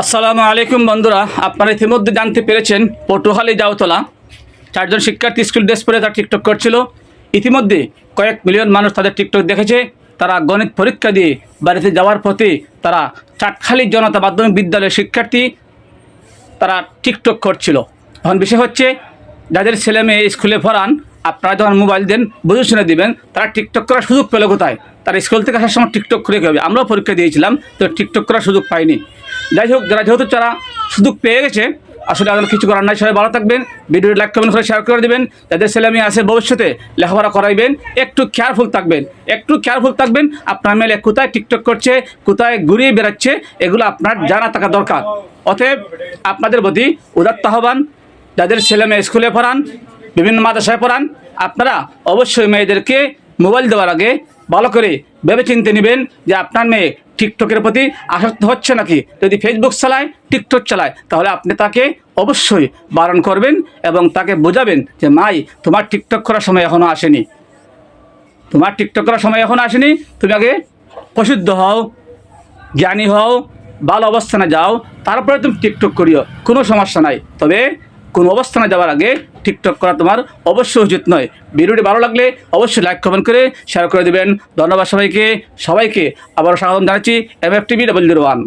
আসসালামু আলাইকুম বন্ধুরা, আপনারা ইতিমধ্যে জানতে পেরেছেন পটুয়াখালী জাউতলা চারজন শিক্ষার্থী স্কুল ড্রেস পরে তারা টিকটক করছিল। ইতিমধ্যে কয়েক মিলিয়ন মানুষ তাদের টিকটক দেখেছে। তারা গণিত পরীক্ষা দিয়ে বাড়িতে যাওয়ার পথে তারা চাটখালী জনতা মাধ্যমিক বিদ্যালয়ের শিক্ষার্থী তারা টিকটক করছিল। এখন বিষয় হচ্ছে, যাদের ছেলে মেয়ে স্কুলে পড়ান, আপনারা যখন মোবাইল দেন বুঝে শুনে দিবেন, তারা টিকটক করার সুযোগ পেল কোথায়? তারা স্কুল থেকে আসার সময় টিকটক করে হবে। আমরাও পরীক্ষা দিয়েছিলাম, তো টিকটক করার সুযোগ পাইনি। যাই হোক, যেহেতু তারা সুযোগ পেয়ে গেছে, আসলে আমাদের কিছু করার নাই। সবাই ভালো থাকবেন, ভিডিওটি লাইক কমেন্ট করে শেয়ার করে দেবেন। যাদের ছেলে মেয়ে আছে ভবিষ্যতে লেখাপড়া করাইবেন, একটু কেয়ারফুল থাকবেন। আপনার মেয়ে কোথায় টিকটক করছে, কোথায় ঘুরিয়ে বেড়াচ্ছে, এগুলো আপনার জানা থাকা দরকার। অতএব আপনাদের প্রতি উদাত্ত আহ্বান, যাদের ছেলে মেয়ে স্কুলে পড়ান, বিভিন্ন মাদ্রাসায় পড়ান, আপনারা অবশ্যই মেয়েদেরকে মোবাইল দেওয়ার আগে ভালো করে ভেবে চিনতে নেবেন যে আপনার মেয়ে টিকটকের প্রতি আসক্ত হচ্ছে নাকি। যদি ফেসবুক চালায়, টিকটক চালায়, তাহলে আপনি তাকে অবশ্যই বারণ করবেন এবং তাকে বোঝাবেন যে মাই, তোমার টিকটক করার সময় এখনও আসেনি, তুমি আগে প্রসিদ্ধ হও, জ্ঞানী হও, ভালো অবস্থানে যাও, তারপরে তুমি টিকটক করিও, কোনো সমস্যা নাই। তবে কোনো অবস্থানে যাওয়ার আগে টিকটক করা তোমার অবশ্যই উচিত নয়। ভিডিওটি ভালো লাগলে অবশ্যই লাইক কমেন্ট করে শেয়ার করে দেবেন। ধন্যবাদ সবাইকে। আবারও স্বাগতম জানাচ্ছি MF TV 001।